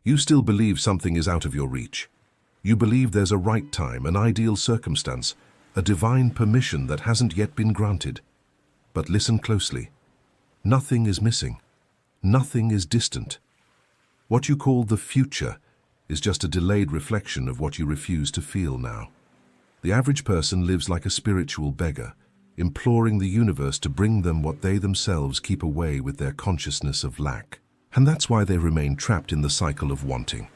You still believe something is out of your reach. You believe there's a right time, an ideal circumstance, a divine permission that hasn't yet been granted. But listen closely. Nothing is missing. Nothing is distant. What you call the future is just a delayed reflection of what you refuse to feel now. The average person lives like a spiritual beggar, imploring the universe to bring them what they themselves keep away with their consciousness of lack. And that's why they remain trapped in the cycle of wanting.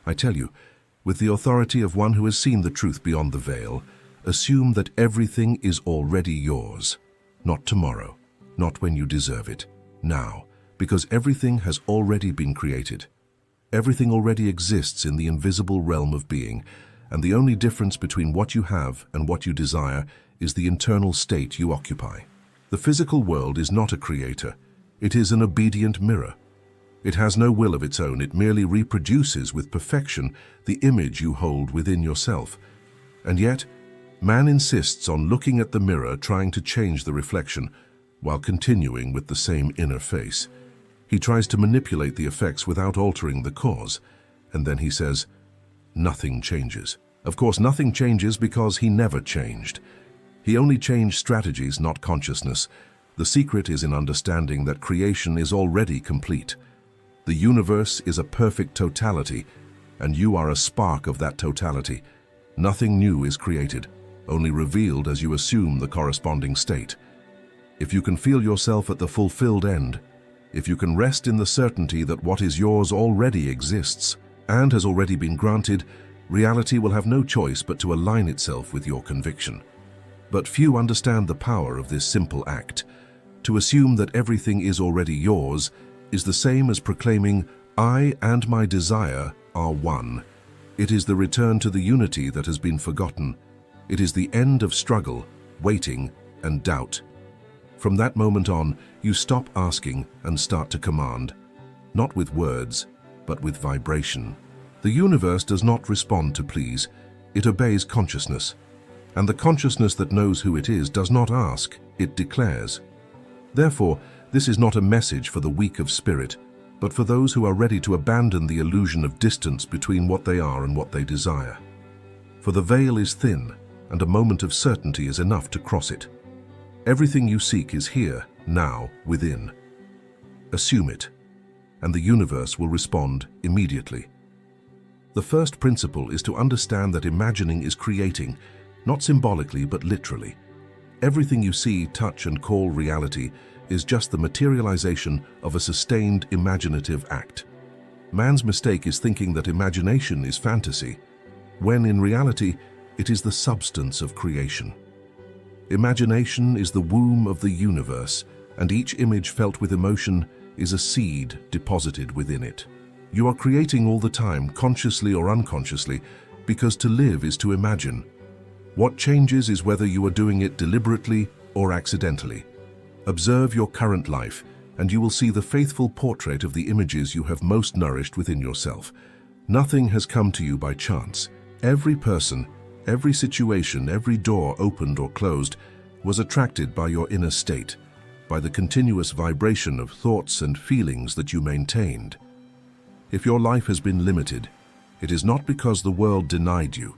I tell you, with the authority of one who has seen the truth beyond the veil, assume that everything is already yours. Not tomorrow, not when you deserve it, now, because everything has already been created. Everything already exists in the invisible realm of being, and the only difference between what you have and what you desire is the internal state you occupy. The physical world is not a creator. It is an obedient mirror. It has no will of its own. It merely reproduces with perfection the image you hold within yourself. And yet, man insists on looking at the mirror, trying to change the reflection, while continuing with the same inner face. He tries to manipulate the effects without altering the cause, and then he says, nothing changes. Of course, nothing changes because he never changed. He only changed strategies, not consciousness. The secret is in understanding that creation is already complete. The universe is a perfect totality, and you are a spark of that totality. Nothing new is created, only revealed as you assume the corresponding state. If you can feel yourself at the fulfilled end, if you can rest in the certainty that what is yours already exists and has already been granted, reality will have no choice but to align itself with your conviction. But few understand the power of this simple act. To assume that everything is already yours is the same as proclaiming, I and my desire are one. It is the return to the unity that has been forgotten. It is the end of struggle, waiting, and doubt. From that moment on, you stop asking and start to command, not with words, but with vibration. The universe does not respond to pleas, it obeys consciousness. And the consciousness that knows who it is does not ask, it declares. Therefore, this is not a message for the weak of spirit, but for those who are ready to abandon the illusion of distance between what they are and what they desire. For the veil is thin, and a moment of certainty is enough to cross it. Everything you seek is here, now, within. Assume it, and the universe will respond immediately. The first principle is to understand that imagining is creating, not symbolically but literally. Everything you see, touch, and call reality is just the materialization of a sustained imaginative act. Man's mistake is thinking that imagination is fantasy, when in reality it is the substance of creation. Imagination is the womb of the universe, and each image felt with emotion is a seed deposited within it. You are creating all the time, consciously or unconsciously, because to live is to imagine. What changes is whether you are doing it deliberately or accidentally. Observe your current life, and you will see the faithful portrait of the images you have most nourished within yourself. Nothing has come to you by chance. Every person, every situation, every door opened or closed was attracted by your inner state, by the continuous vibration of thoughts and feelings that you maintained. If your life has been limited, it is not because the world denied you.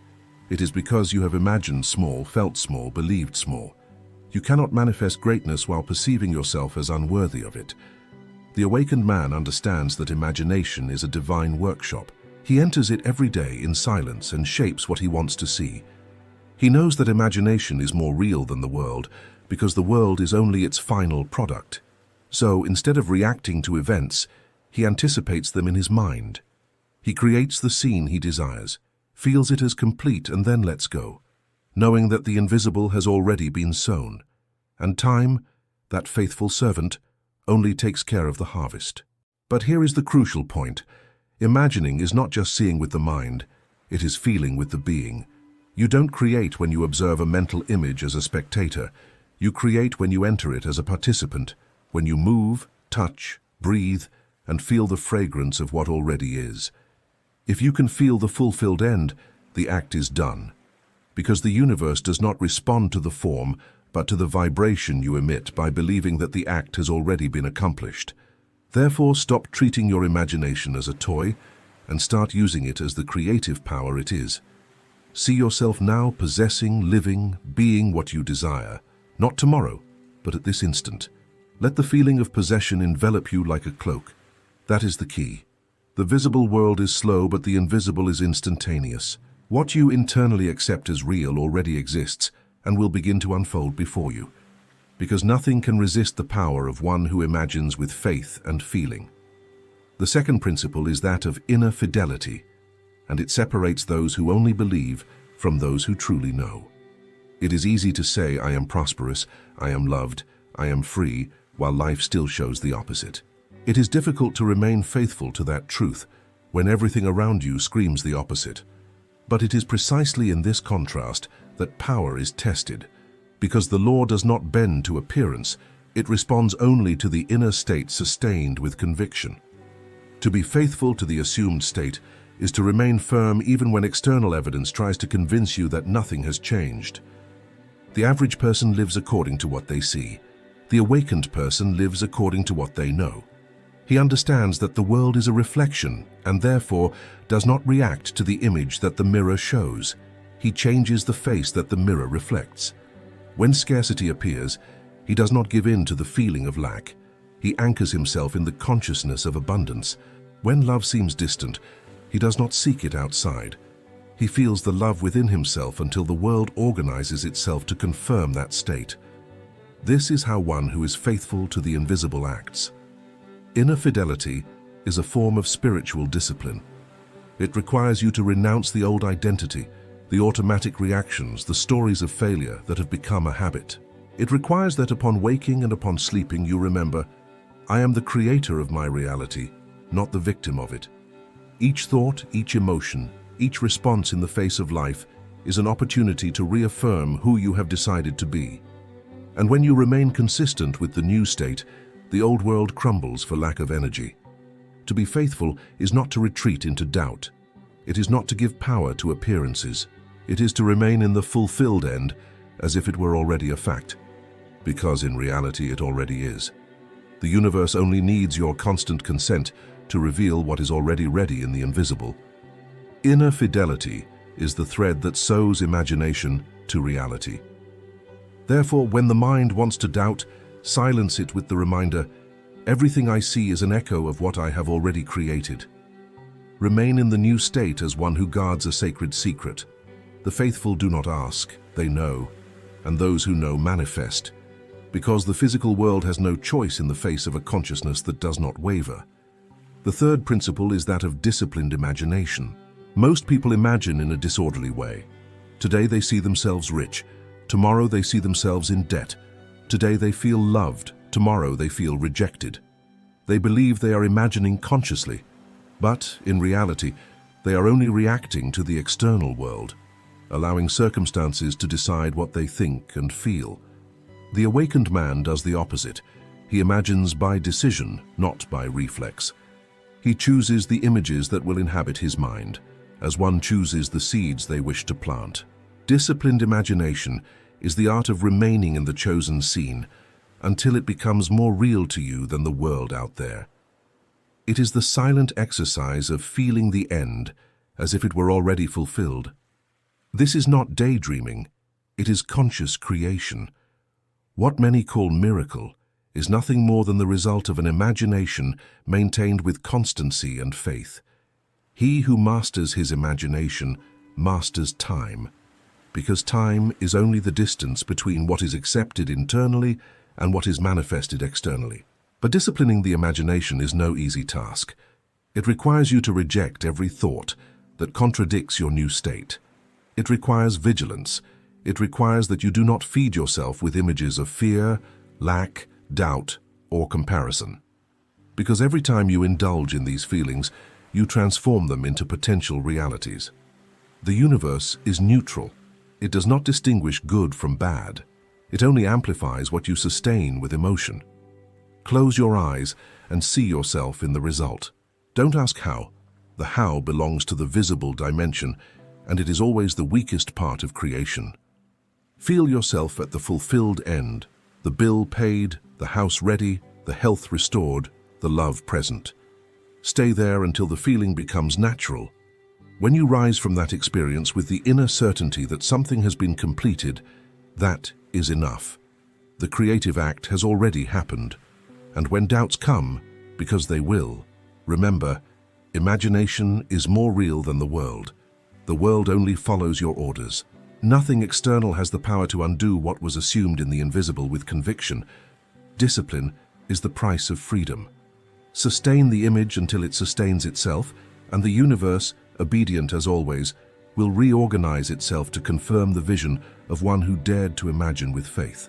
It is because you have imagined small, felt small, believed small. You cannot manifest greatness while perceiving yourself as unworthy of it. The awakened man understands that imagination is a divine workshop. He enters it every day in silence and shapes what he wants to see. He knows that imagination is more real than the world, because the world is only its final product. So, instead of reacting to events, he anticipates them in his mind. He creates the scene he desires, feels it as complete, and then lets go, knowing that the invisible has already been sown, and time, that faithful servant, only takes care of the harvest. But here is the crucial point. Imagining is not just seeing with the mind, it is feeling with the being. You don't create when you observe a mental image as a spectator. You create when you enter it as a participant, when you move, touch, breathe, and feel the fragrance of what already is. If you can feel the fulfilled end, the act is done. Because the universe does not respond to the form, but to the vibration you emit by believing that the act has already been accomplished. Therefore, stop treating your imagination as a toy and start using it as the creative power it is. See yourself now possessing, living, being what you desire, not tomorrow, but at this instant. Let the feeling of possession envelop you like a cloak. That is the key. The visible world is slow, but the invisible is instantaneous. What you internally accept as real already exists and will begin to unfold before you, because nothing can resist the power of one who imagines with faith and feeling. The second principle is that of inner fidelity, and it separates those who only believe from those who truly know. It is easy to say, I am prosperous, I am loved, I am free, while life still shows the opposite. It is difficult to remain faithful to that truth when everything around you screams the opposite. But it is precisely in this contrast that power is tested, because the law does not bend to appearance, it responds only to the inner state sustained with conviction. To be faithful to the assumed state is to remain firm even when external evidence tries to convince you that nothing has changed. The average person lives according to what they see. The awakened person lives according to what they know. He understands that the world is a reflection and therefore does not react to the image that the mirror shows. He changes the face that the mirror reflects. When scarcity appears, he does not give in to the feeling of lack. He anchors himself in the consciousness of abundance. When love seems distant, he does not seek it outside. He feels the love within himself until the world organizes itself to confirm that state. This is how one who is faithful to the invisible acts. Inner fidelity is a form of spiritual discipline. It requires you to renounce the old identity, the automatic reactions, the stories of failure that have become a habit. It requires that upon waking and upon sleeping you remember, I am the creator of my reality, not the victim of it. Each thought, each emotion, each response in the face of life is an opportunity to reaffirm who you have decided to be. And when you remain consistent with the new state, the old world crumbles for lack of energy. To be faithful is not to retreat into doubt. It is not to give power to appearances. It is to remain in the fulfilled end as if it were already a fact, because in reality it already is. The universe only needs your constant consent to reveal what is already ready in the invisible. Inner fidelity is the thread that sews imagination to reality. Therefore, when the mind wants to doubt, silence it with the reminder, everything I see is an echo of what I have already created. Remain in the new state as one who guards a sacred secret. The faithful do not ask, they know, and those who know manifest, because the physical world has no choice in the face of a consciousness that does not waver. The third principle is that of disciplined imagination. Most people imagine in a disorderly way. Today they see themselves rich, tomorrow they see themselves in debt. Today they feel loved, tomorrow they feel rejected. They believe they are imagining consciously, but in reality, they are only reacting to the external world, allowing circumstances to decide what they think and feel. The awakened man does the opposite. He imagines by decision, not by reflex. He chooses the images that will inhabit his mind, as one chooses the seeds they wish to plant. Disciplined imagination is the art of remaining in the chosen scene until it becomes more real to you than the world out there. It is the silent exercise of feeling the end as if it were already fulfilled. This is not daydreaming, it is conscious creation. What many call miracle is nothing more than the result of an imagination maintained with constancy and faith. He who masters his imagination masters time, because time is only the distance between what is accepted internally and what is manifested externally. But disciplining the imagination is no easy task. It requires you to reject every thought that contradicts your new state. It requires vigilance. It requires that you do not feed yourself with images of fear, lack, doubt, or comparison. Because every time you indulge in these feelings, you transform them into potential realities. The universe is neutral. It does not distinguish good from bad. It only amplifies what you sustain with emotion. Close your eyes and see yourself in the result. Don't ask how. The how belongs to the visible dimension, and it is always the weakest part of creation. Feel yourself at the fulfilled end, the bill paid, the house ready, the health restored, the love present. Stay there until the feeling becomes natural. When you rise from that experience with the inner certainty that something has been completed, that is enough. The creative act has already happened. And when doubts come, because they will, remember, imagination is more real than the world. The world only follows your orders. Nothing external has the power to undo what was assumed in the invisible with conviction. Discipline is the price of freedom. Sustain the image until it sustains itself, and the universe, obedient as always, will reorganize itself to confirm the vision of one who dared to imagine with faith.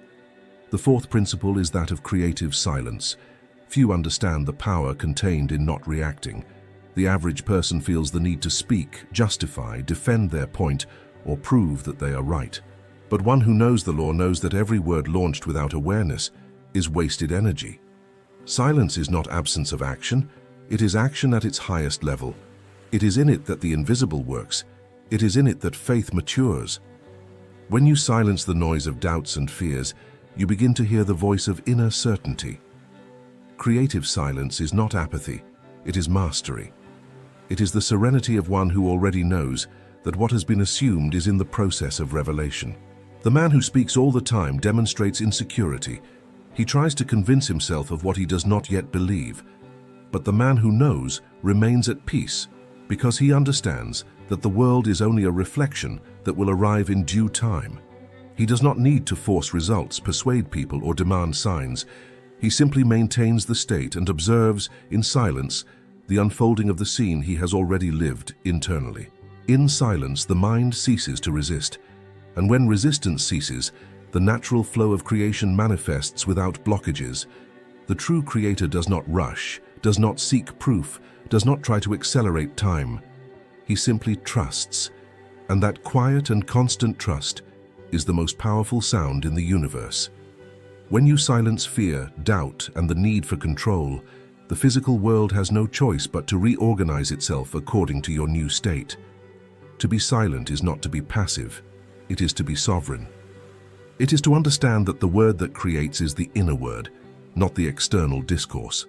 The fourth principle is that of creative silence. Few understand the power contained in not reacting. The average person feels the need to speak, justify, defend their point, or prove that they are right. But one who knows the law knows that every word launched without awareness is wasted energy. Silence is not absence of action, it is action at its highest level. It is in it that the invisible works. It is in it that faith matures. When you silence the noise of doubts and fears, you begin to hear the voice of inner certainty. Creative silence is not apathy, it is mastery. It is the serenity of one who already knows that what has been assumed is in the process of revelation. The man who speaks all the time demonstrates insecurity. He tries to convince himself of what he does not yet believe. But the man who knows remains at peace because he understands that the world is only a reflection that will arrive in due time. He does not need to force results, persuade people, or demand signs. He simply maintains the state and observes, in silence, the unfolding of the scene he has already lived internally. In silence, the mind ceases to resist, and when resistance ceases, the natural flow of creation manifests without blockages. The true creator does not rush, does not seek proof, does not try to accelerate time. He simply trusts, and that quiet and constant trust is the most powerful sound in the universe. When you silence fear, doubt, and the need for control, the physical world has no choice but to reorganize itself according to your new state. To be silent is not to be passive, it is to be sovereign. It is to understand that the word that creates is the inner word, not the external discourse.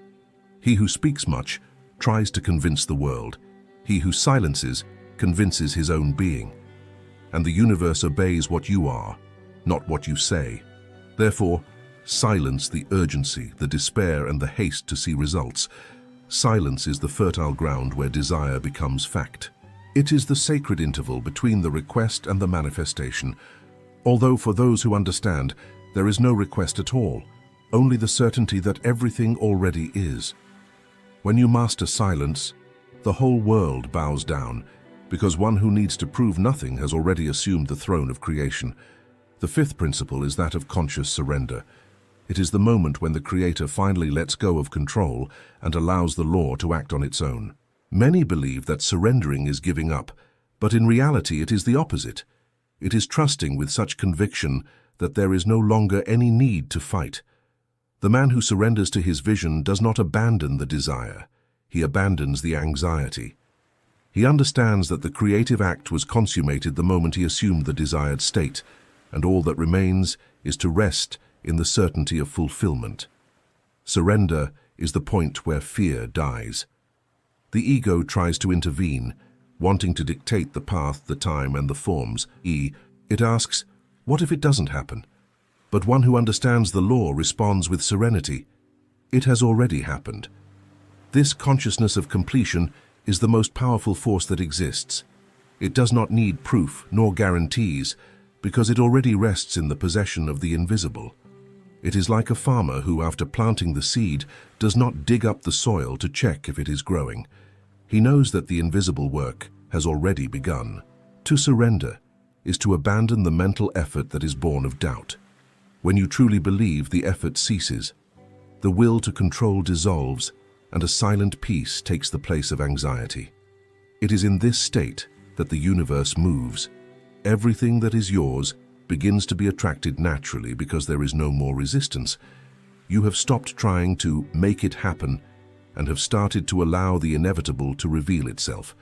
He who speaks much tries to convince the world. He who silences convinces his own being. And the universe obeys what you are, not what you say. Therefore, silence the urgency, the despair, and the haste to see results. Silence is the fertile ground where desire becomes fact. It is the sacred interval between the request and the manifestation, although for those who understand, there is no request at all, only the certainty that everything already is. When you master silence, the whole world bows down, because one who needs to prove nothing has already assumed the throne of creation. The fifth principle is that of conscious surrender. It is the moment when the Creator finally lets go of control and allows the law to act on its own. Many believe that surrendering is giving up, but in reality it is the opposite. It is trusting with such conviction that there is no longer any need to fight. The man who surrenders to his vision does not abandon the desire. He abandons the anxiety. He understands that the creative act was consummated the moment he assumed the desired state, and all that remains is to rest in the certainty of fulfillment. Surrender is the point where fear dies. The ego tries to intervene, wanting to dictate the path, the time, and the forms. It asks, what if it doesn't happen? But one who understands the law responds with serenity. It has already happened. This consciousness of completion is the most powerful force that exists. It does not need proof nor guarantees, because it already rests in the possession of the invisible. It is like a farmer who, after planting the seed, does not dig up the soil to check if it is growing. He knows that the invisible work has already begun. To surrender is to abandon the mental effort that is born of doubt. When you truly believe, the effort ceases. The will to control dissolves, and a silent peace takes the place of anxiety. It is in this state that the universe moves. Everything that is yours begins to be attracted naturally because there is no more resistance. You have stopped trying to make it happen and have started to allow the inevitable to reveal itself.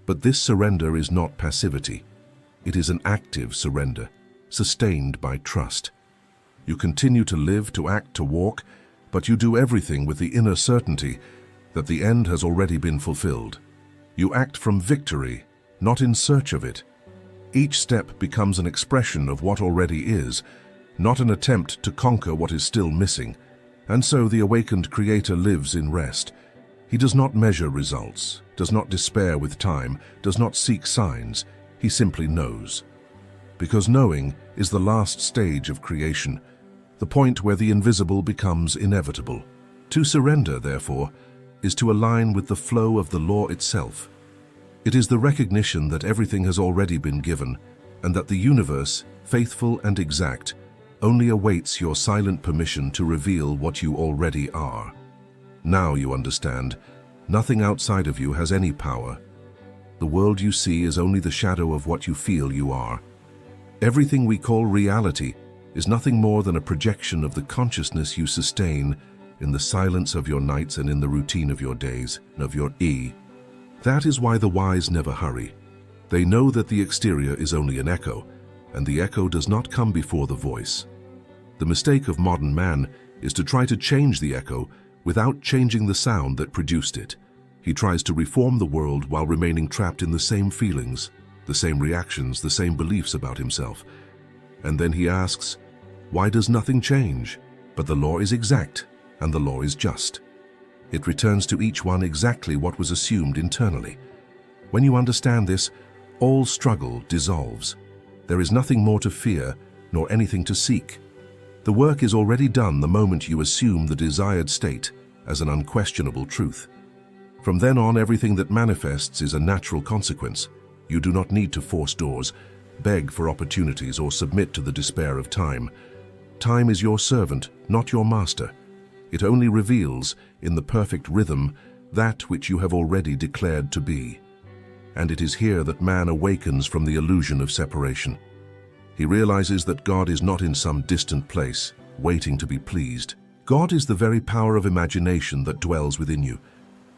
But this surrender is not passivity. It is an active surrender, sustained by trust. You continue to live, to act, to walk, but you do everything with the inner certainty that the end has already been fulfilled. You act from victory, not in search of it. Each step becomes an expression of what already is, not an attempt to conquer what is still missing. And so the awakened creator lives in rest. He does not measure results, does not despair with time, does not seek signs. He simply knows. Because knowing is the last stage of creation, the point where the invisible becomes inevitable. To surrender, therefore, is to align with the flow of the law itself. It is the recognition that everything has already been given, and that the universe, faithful and exact, only awaits your silent permission to reveal what you already are. Now you understand, nothing outside of you has any power. The world you see is only the shadow of what you feel you are. Everything we call reality is nothing more than a projection of the consciousness you sustain in the silence of your nights and in the routine of your days, of your That is why the wise never hurry. They know that the exterior is only an echo, and the echo does not come before the voice. The mistake of modern man is to try to change the echo without changing the sound that produced it. He tries to reform the world while remaining trapped in the same feelings, the same reactions, the same beliefs about himself. And then he asks, why does nothing change? But the law is exact, and the law is just. It returns to each one exactly what was assumed internally. When you understand this, all struggle dissolves. There is nothing more to fear, nor anything to seek. The work is already done the moment you assume the desired state as an unquestionable truth. From then on, everything that manifests is a natural consequence. You do not need to force doors, beg for opportunities, or submit to the despair of time. Time is your servant, not your master. It only reveals, in the perfect rhythm, that which you have already declared to be. And it is here that man awakens from the illusion of separation. He realizes that God is not in some distant place, waiting to be pleased. God is the very power of imagination that dwells within you.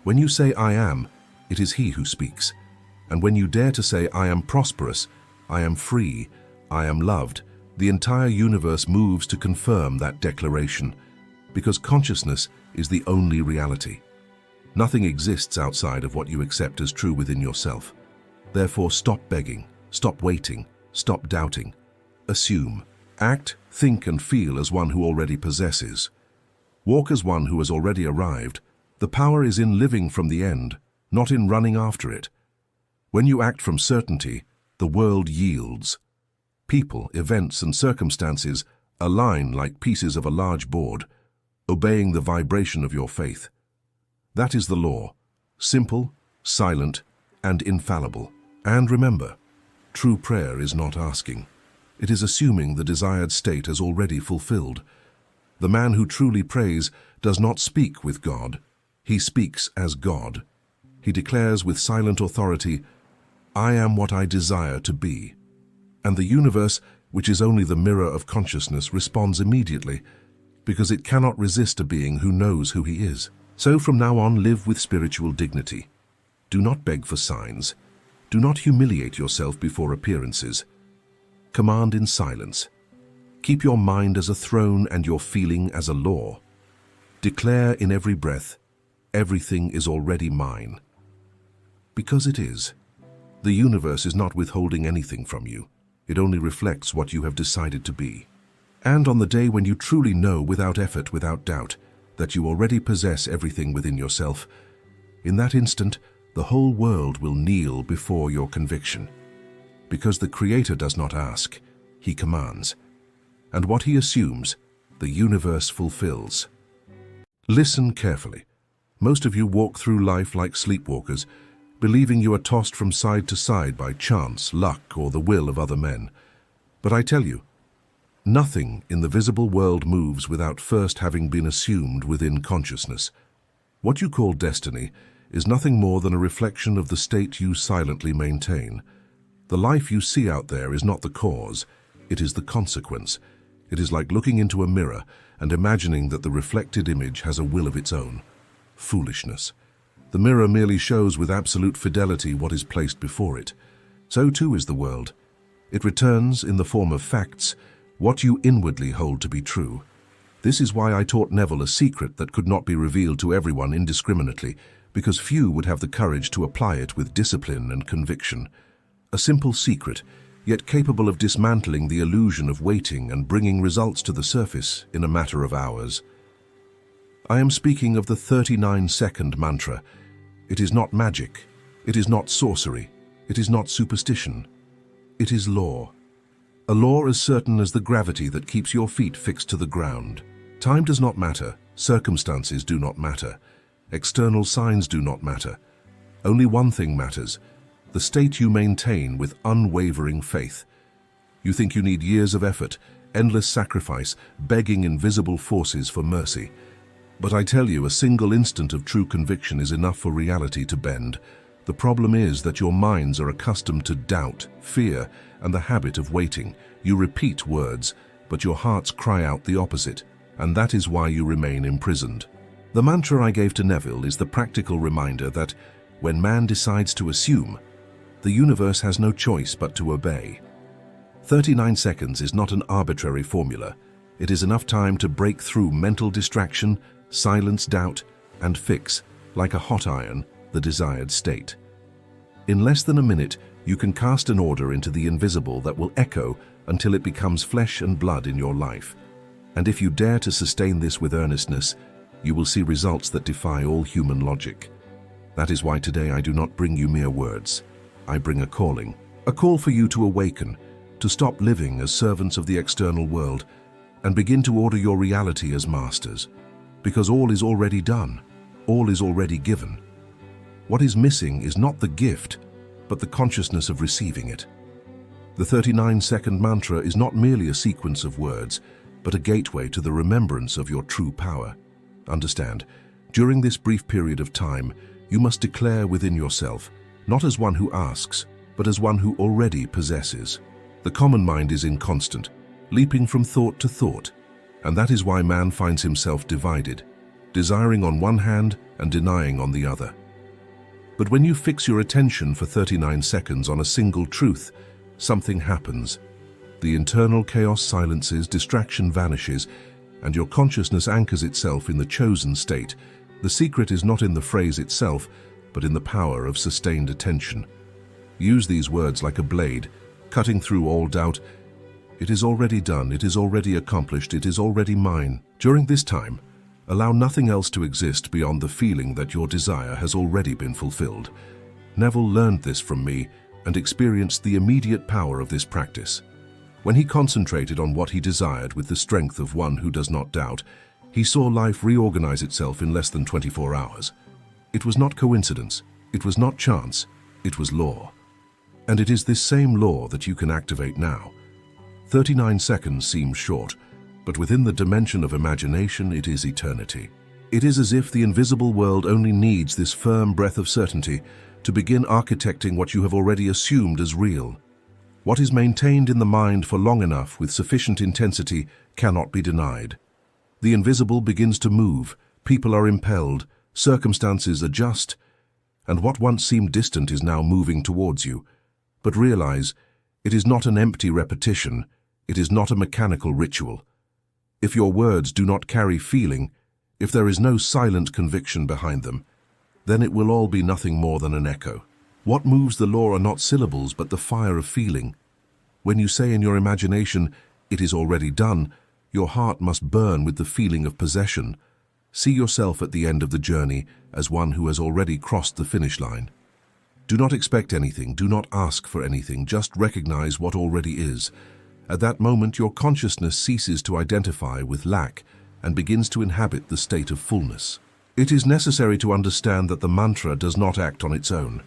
When you say, I am, it is He who speaks. And when you dare to say, I am prosperous, I am free, I am loved, the entire universe moves to confirm that declaration, because consciousness is the only reality. Nothing exists outside of what you accept as true within yourself. Therefore, stop begging, stop waiting, stop doubting. Assume, act, think and feel as one who already possesses. Walk as one who has already arrived. The power is in living from the end, not in running after it. When you act from certainty, the world yields. People, events and circumstances align like pieces of a large board, obeying the vibration of your faith. That is the law, simple, silent, and infallible. And remember, true prayer is not asking. It is assuming the desired state as already fulfilled. The man who truly prays does not speak with God. He speaks as God. He declares with silent authority, I am what I desire to be. And the universe, which is only the mirror of consciousness, responds immediately, because it cannot resist a being who knows who he is. So from now on, live with spiritual dignity. Do not beg for signs. Do not humiliate yourself before appearances. Command in silence. Keep your mind as a throne and your feeling as a law. Declare in every breath, everything is already mine. Because it is. The universe is not withholding anything from you. It only reflects what you have decided to be. And on the day when you truly know without effort, without doubt, that you already possess everything within yourself, in that instant, the whole world will kneel before your conviction. Because the Creator does not ask, He commands. And what He assumes, the universe fulfills. Listen carefully. Most of you walk through life like sleepwalkers, believing you are tossed from side to side by chance, luck, or the will of other men. But I tell you, nothing in the visible world moves without first having been assumed within consciousness. What you call destiny is nothing more than a reflection of the state you silently maintain. The life you see out there is not the cause, it is the consequence. It is like looking into a mirror and imagining that the reflected image has a will of its own. Foolishness. The mirror merely shows with absolute fidelity what is placed before it. So too is the world. It returns, in the form of facts, what you inwardly hold to be true. This is why I taught Neville a secret that could not be revealed to everyone indiscriminately, because few would have the courage to apply it with discipline and conviction. A simple secret, yet capable of dismantling the illusion of waiting and bringing results to the surface in a matter of hours. I am speaking of the 39-second mantra. It is not magic. It is not sorcery. It is not superstition. It is law. A law as certain as the gravity that keeps your feet fixed to the ground. Time does not matter. Circumstances do not matter. External signs do not matter. Only one thing matters: the state you maintain with unwavering faith. You think you need years of effort, endless sacrifice, begging invisible forces for mercy. But I tell you, a single instant of true conviction is enough for reality to bend. The problem is that your minds are accustomed to doubt, fear, and the habit of waiting. You repeat words, but your hearts cry out the opposite, and that is why you remain imprisoned. The mantra I gave to Neville is the practical reminder that, when man decides to assume, the universe has no choice but to obey. 39 seconds is not an arbitrary formula. It is enough time to break through mental distraction, silence doubt, and fix, like a hot iron, the desired state. In less than a minute, you can cast an order into the invisible that will echo until it becomes flesh and blood in your life. And if you dare to sustain this with earnestness, you will see results that defy all human logic. That is why today I do not bring you mere words. I bring a calling, a call for you to awaken, to stop living as servants of the external world, and begin to order your reality as masters. Because all is already done, all is already given. What is missing is not the gift, but the consciousness of receiving it. The 39-second mantra is not merely a sequence of words, but a gateway to the remembrance of your true power. Understand, during this brief period of time, you must declare within yourself, not as one who asks, but as one who already possesses. The common mind is inconstant, leaping from thought to thought, and that is why man finds himself divided, desiring on one hand and denying on the other. But when you fix your attention for 39 seconds on a single truth, something happens. The internal chaos silences, distraction vanishes, and your consciousness anchors itself in the chosen state. The secret is not in the phrase itself, but in the power of sustained attention. Use these words like a blade, cutting through all doubt. It is already done, it is already accomplished, it is already mine. During this time, allow nothing else to exist beyond the feeling that your desire has already been fulfilled. Neville learned this from me and experienced the immediate power of this practice. When he concentrated on what he desired with the strength of one who does not doubt, he saw life reorganize itself in less than 24 hours. It was not coincidence, it was not chance, it was law. And it is this same law that you can activate now. 39 seconds seems short, but within the dimension of imagination, it is eternity. It is as if the invisible world only needs this firm breath of certainty to begin architecting what you have already assumed as real. What is maintained in the mind for long enough with sufficient intensity cannot be denied. The invisible begins to move, people are impelled, circumstances adjust, and what once seemed distant is now moving towards you. But realize, it is not an empty repetition, it is not a mechanical ritual. If your words do not carry feeling, if there is no silent conviction behind them, then it will all be nothing more than an echo. What moves the law are not syllables, but the fire of feeling. When you say in your imagination, "It is already done," your heart must burn with the feeling of possession. See yourself at the end of the journey as one who has already crossed the finish line. Do not expect anything, do not ask for anything, just recognize what already is. At that moment, your consciousness ceases to identify with lack and begins to inhabit the state of fullness. It is necessary to understand that the mantra does not act on its own.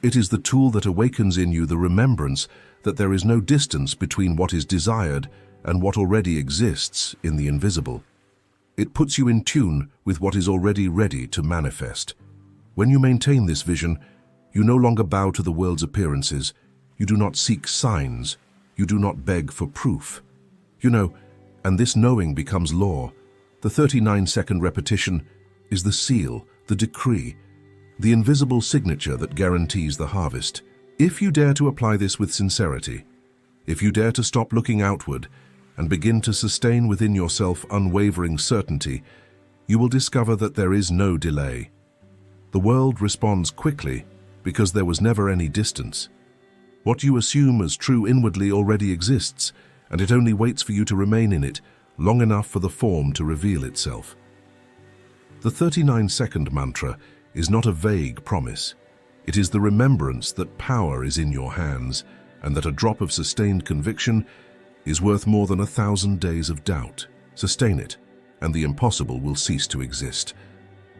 It is the tool that awakens in you the remembrance that there is no distance between what is desired and what already exists in the invisible. It puts you in tune with what is already ready to manifest. When you maintain this vision, you no longer bow to the world's appearances. You do not seek signs. You do not beg for proof. You know, and this knowing becomes law. The 39-second repetition is the seal, the decree, the invisible signature that guarantees the harvest. If you dare to apply this with sincerity, if you dare to stop looking outward, and begin to sustain within yourself unwavering certainty, you will discover that there is no delay. The world responds quickly because there was never any distance. What you assume as true inwardly already exists, and it only waits for you to remain in it long enough for the form to reveal itself. The 39-second mantra is not a vague promise. It is the remembrance that power is in your hands, and that a drop of sustained conviction is worth more than 1,000 days of doubt. Sustain it, and the impossible will cease to exist.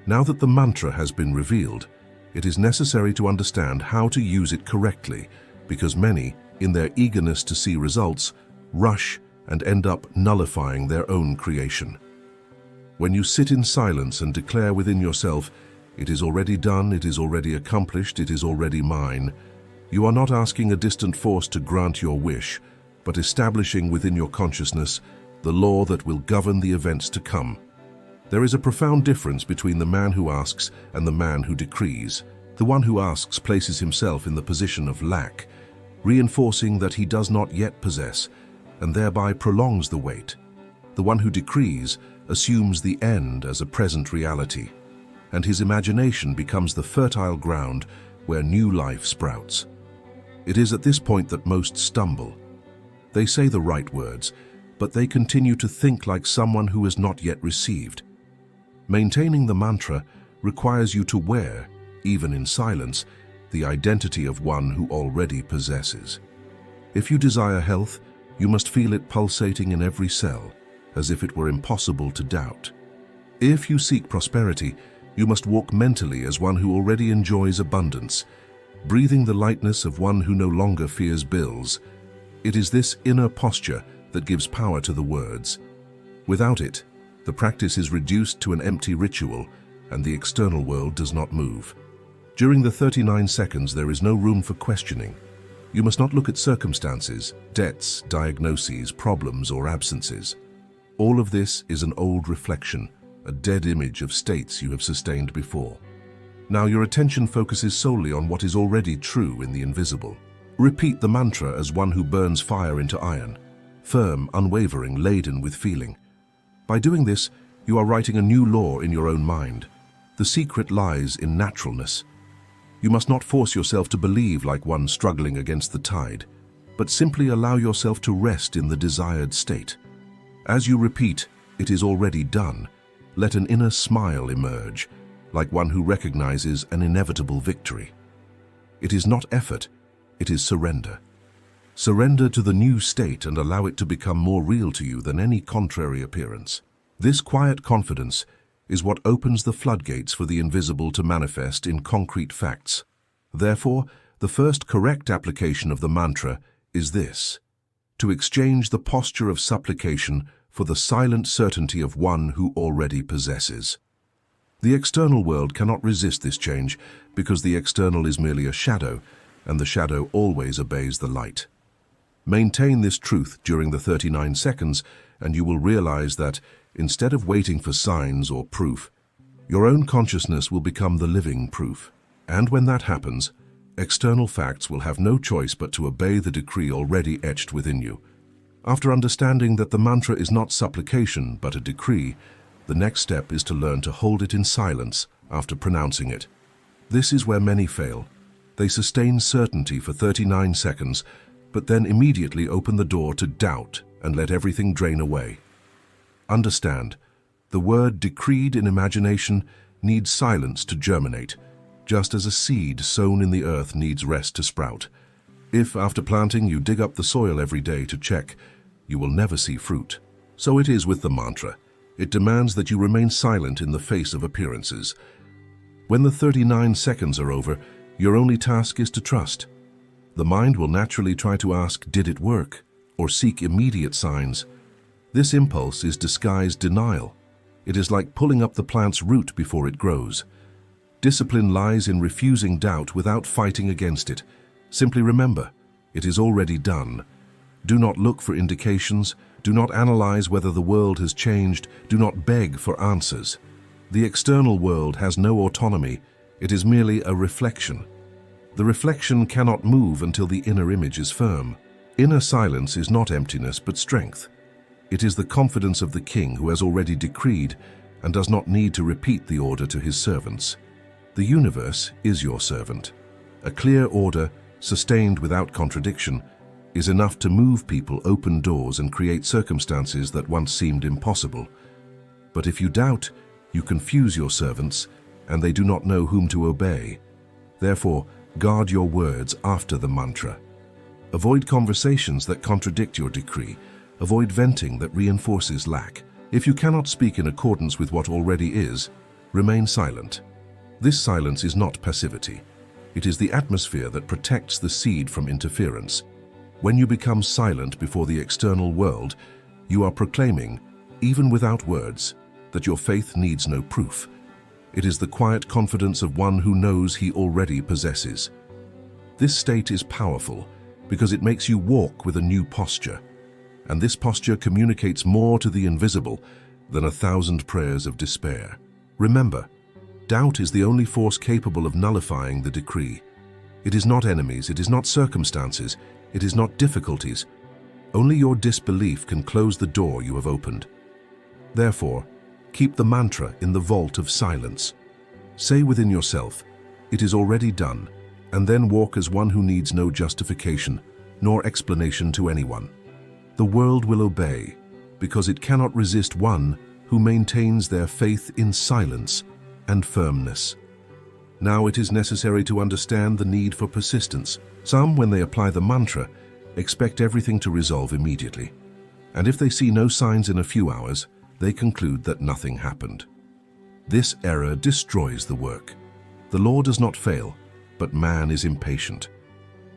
Now that the mantra has been revealed, it is necessary to understand how to use it correctly, because many, in their eagerness to see results, rush and end up nullifying their own creation. When you sit in silence and declare within yourself, "It is already done, it is already accomplished, it is already mine," you are not asking a distant force to grant your wish, but establishing within your consciousness the law that will govern the events to come. There is a profound difference between the man who asks and the man who decrees. The one who asks places himself in the position of lack, reinforcing that he does not yet possess, and thereby prolongs the wait. The one who decrees assumes the end as a present reality, and his imagination becomes the fertile ground where new life sprouts. It is at this point that most stumble. They say the right words, but they continue to think like someone who has not yet received. Maintaining the mantra requires you to wear, even in silence, the identity of one who already possesses. If you desire health, you must feel it pulsating in every cell, as if it were impossible to doubt. If you seek prosperity, you must walk mentally as one who already enjoys abundance, breathing the lightness of one who no longer fears bills. It is this inner posture that gives power to the words. Without it, the practice is reduced to an empty ritual, and the external world does not move. During the 39 seconds, there is no room for questioning. You must not look at circumstances, debts, diagnoses, problems, or absences. All of this is an old reflection, a dead image of states you have sustained before. Now your attention focuses solely on what is already true in the invisible. Repeat the mantra as one who burns fire into iron, firm, unwavering, laden with feeling. By doing this, you are writing a new law in your own mind. The secret lies in naturalness. You must not force yourself to believe like one struggling against the tide, but simply allow yourself to rest in the desired state. As you repeat, "It is already done," let an inner smile emerge, like one who recognizes an inevitable victory. It is not effort, it is surrender. Surrender to the new state and allow it to become more real to you than any contrary appearance. This quiet confidence is what opens the floodgates for the invisible to manifest in concrete facts. Therefore, the first correct application of the mantra is this: to exchange the posture of supplication for the silent certainty of one who already possesses. The external world cannot resist this change because the external is merely a shadow, and the shadow always obeys the light. Maintain this truth during the 39 seconds, and you will realize that, instead of waiting for signs or proof, your own consciousness will become the living proof. And when that happens, external facts will have no choice but to obey the decree already etched within you. After understanding that the mantra is not supplication but a decree, the next step is to learn to hold it in silence after pronouncing it. This is where many fail. They sustain certainty for 39 seconds, but then immediately open the door to doubt and let everything drain away. Understand, the word decreed in imagination needs silence to germinate, just as a seed sown in the earth needs rest to sprout. If, after planting, you dig up the soil every day to check, you will never see fruit. So it is with the mantra. It demands that you remain silent in the face of appearances. When the 39 seconds are over, your only task is to trust. The mind will naturally try to ask, "Did it work?" or seek immediate signs. This impulse is disguised denial. It is like pulling up the plant's root before it grows. Discipline lies in refusing doubt without fighting against it. Simply remember, it is already done. Do not look for indications. Do not analyze whether the world has changed. Do not beg for answers. The external world has no autonomy. It is merely a reflection. The reflection cannot move until the inner image is firm. Inner silence is not emptiness but strength. It is the confidence of the king who has already decreed and does not need to repeat the order to his servants. The universe is your servant. A clear order, sustained without contradiction, is enough to move people, open doors, and create circumstances that once seemed impossible. But if you doubt, you confuse your servants, and they do not know whom to obey. Therefore, guard your words after the mantra. Avoid conversations that contradict your decree. Avoid venting that reinforces lack. If you cannot speak in accordance with what already is, remain silent. This silence is not passivity. It is the atmosphere that protects the seed from interference. When you become silent before the external world, you are proclaiming, even without words, that your faith needs no proof. It is the quiet confidence of one who knows he already possesses. This state is powerful because it makes you walk with a new posture, and this posture communicates more to the invisible than 1,000 prayers of despair. Remember, doubt is the only force capable of nullifying the decree. It is not enemies, it is not circumstances, it is not difficulties. Only your disbelief can close the door you have opened. Therefore, keep the mantra in the vault of silence. Say within yourself, "It is already done," and then walk as one who needs no justification nor explanation to anyone. The world will obey because it cannot resist one who maintains their faith in silence and firmness. Now it is necessary to understand the need for persistence. Some, when they apply the mantra, expect everything to resolve immediately. And if they see no signs in a few hours, they conclude that nothing happened. This error destroys the work. The law does not fail, but man is impatient.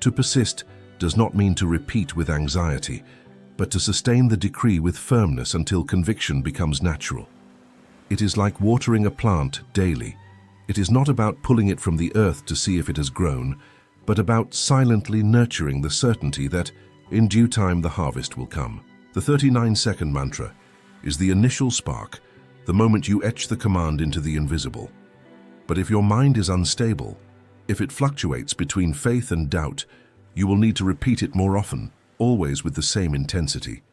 To persist does not mean to repeat with anxiety, but to sustain the decree with firmness until conviction becomes natural. It is like watering a plant daily. It is not about pulling it from the earth to see if it has grown, but about silently nurturing the certainty that, in due time, the harvest will come. The 39-second mantra is the initial spark, the moment you etch the command into the invisible. But if your mind is unstable, if it fluctuates between faith and doubt, you will need to repeat it more often, always with the same intensity.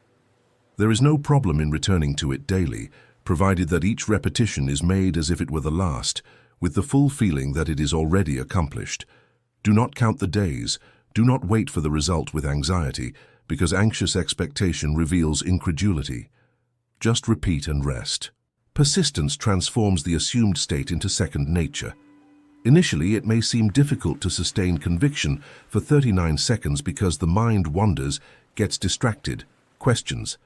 There is no problem in returning to it daily, provided that each repetition is made as if it were the last, with the full feeling that it is already accomplished. Do not count the days, do not wait for the result with anxiety, because anxious expectation reveals incredulity. Just repeat and rest. Persistence transforms the assumed state into second nature. Initially, it may seem difficult to sustain conviction for 39 seconds because the mind wanders, gets distracted, questions.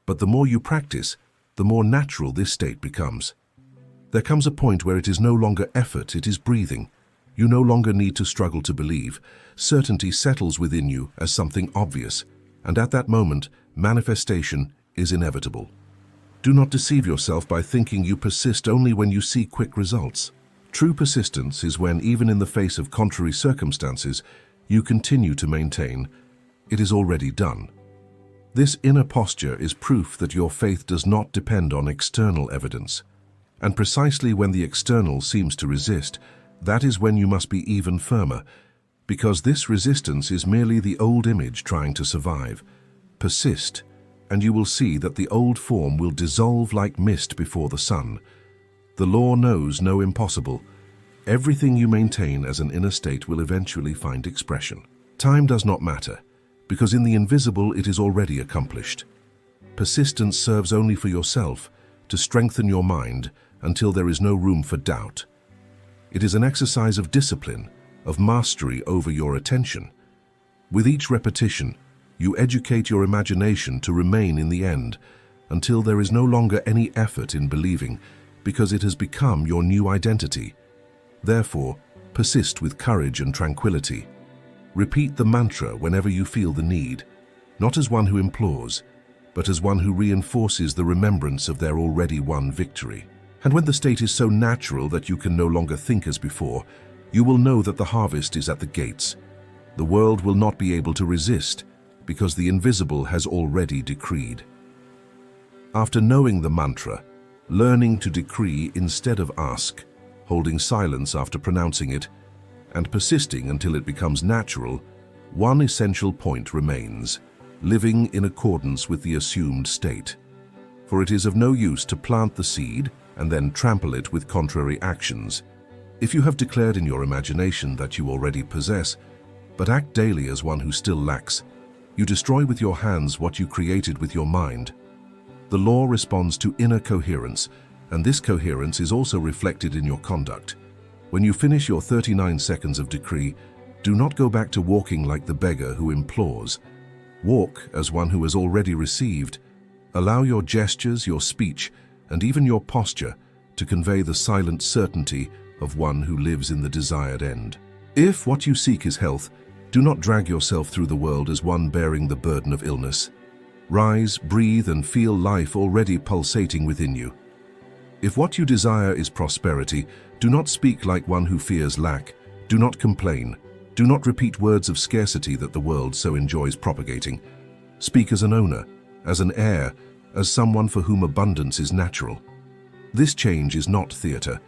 But the more you practice, the more natural this state becomes. There comes a point where it is no longer effort, it is breathing. You no longer need to struggle to believe. Certainty settles within you as something obvious, and at that moment, manifestation is inevitable. Do not deceive yourself by thinking you persist only when you see quick results. True persistence is when, even in the face of contrary circumstances, you continue to maintain, "It is already done." This inner posture is proof that your faith does not depend on external evidence. And precisely when the external seems to resist, that is when you must be even firmer, because this resistance is merely the old image trying to survive. Persist, and you will see that the old form will dissolve like mist before the sun. The law knows no impossible. Everything you maintain as an inner state will eventually find expression. Time does not matter, because in the invisible it is already accomplished. Persistence serves only for yourself, to strengthen your mind until there is no room for doubt. It is an exercise of discipline, of mastery over your attention. With each repetition, you educate your imagination to remain in the end, until there is no longer any effort in believing, because it has become your new identity. Therefore, persist with courage and tranquility. Repeat the mantra whenever you feel the need, not as one who implores, but as one who reinforces the remembrance of their already won victory. And when the state is so natural that you can no longer think as before, you will know that the harvest is at the gates. The world will not be able to resist, because the invisible has already decreed. After knowing the mantra, learning to decree instead of ask, holding silence after pronouncing it, and persisting until it becomes natural, one essential point remains. living in accordance with the assumed state. For it is of no use to plant the seed and then trample it with contrary actions. If you have declared in your imagination that you already possess, but act daily as one who still lacks, you destroy with your hands what you created with your mind. The law responds to inner coherence, and this coherence is also reflected in your conduct. When you finish your 39 seconds of decree, do not go back to walking like the beggar who implores. Walk as one who has already received. Allow your gestures, your speech, and even your posture to convey the silent certainty of one who lives in the desired end. If what you seek is health, do not drag yourself through the world as one bearing the burden of illness. Rise, breathe, and feel life already pulsating within you. If what you desire is prosperity, do not speak like one who fears lack. Do not complain. Do not repeat words of scarcity that the world so enjoys propagating. Speak as an owner, as an heir, as someone for whom abundance is natural. This change is not theater.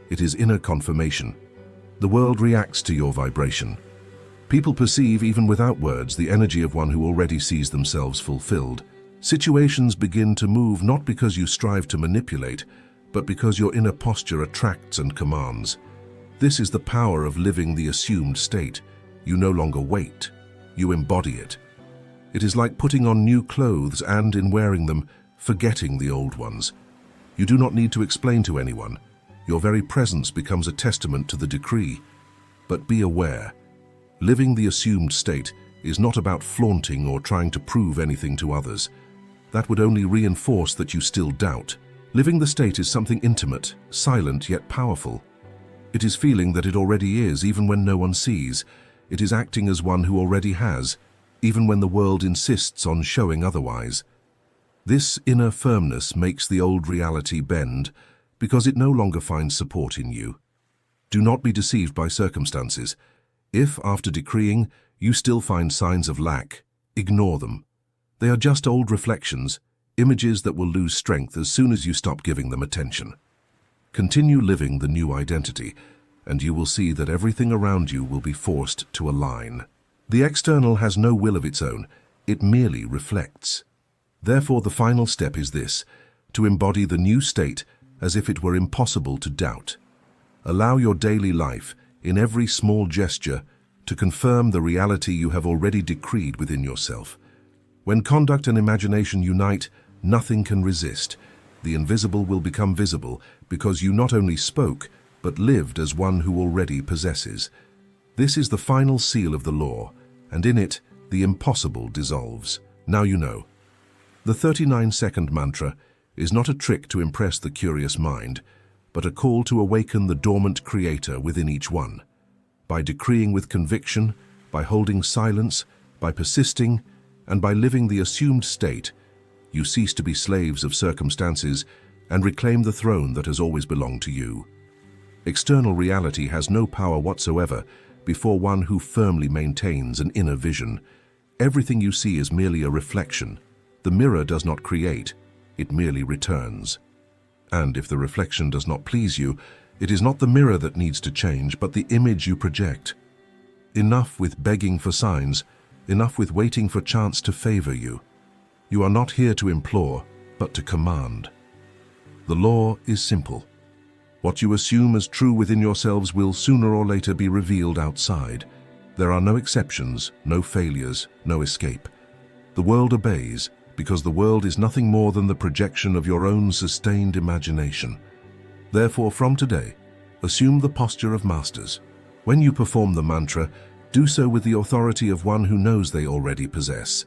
It is inner confirmation. The world reacts to your vibration. People perceive, even without words, the energy of one who already sees themselves fulfilled. Situations begin to move not because you strive to manipulate, but because your inner posture attracts and commands. This is the power of living the assumed state. You no longer wait, you embody it. It is like putting on new clothes and, in wearing them, forgetting the old ones. You do not need to explain to anyone. Your very presence becomes a testament to the decree. But be aware, living the assumed state is not about flaunting or trying to prove anything to others. That would only reinforce that you still doubt. Living the state is something intimate, silent yet powerful. It is feeling that it already is, even when no one sees. It is acting as one who already has, even when the world insists on showing otherwise. This inner firmness makes the old reality bend, because it no longer finds support in you. Do not be deceived by circumstances. If, after decreeing, you still find signs of lack, ignore them. They are just old reflections, images that will lose strength as soon as you stop giving them attention. Continue living the new identity, and you will see that everything around you will be forced to align. The external has no will of its own, it merely reflects. Therefore, the final step is this: to embody the new state as if it were impossible to doubt. Allow your daily life, in every small gesture, to confirm the reality you have already decreed within yourself. When conduct and imagination unite, nothing can resist. The invisible will become visible because you not only spoke, but lived as one who already possesses. This is the final seal of the law, and in it, the impossible dissolves. Now you know. The 39-second mantra is not a trick to impress the curious mind, but a call to awaken the dormant creator within each one. By decreeing with conviction, by holding silence, by persisting, and by living the assumed state, you cease to be slaves of circumstances and reclaim the throne that has always belonged to you. External reality has no power whatsoever before one who firmly maintains an inner vision. Everything you see is merely a reflection. The mirror does not create, it merely returns. And if the reflection does not please you, it is not the mirror that needs to change, but the image you project. Enough with begging for signs, enough with waiting for chance to favor you. You are not here to implore, but to command. The law is simple. What you assume as true within yourselves will sooner or later be revealed outside. There are no exceptions, no failures, no escape. The world obeys, because the world is nothing more than the projection of your own sustained imagination. Therefore, from today, assume the posture of masters. When you perform the mantra, do so with the authority of one who knows they already possess.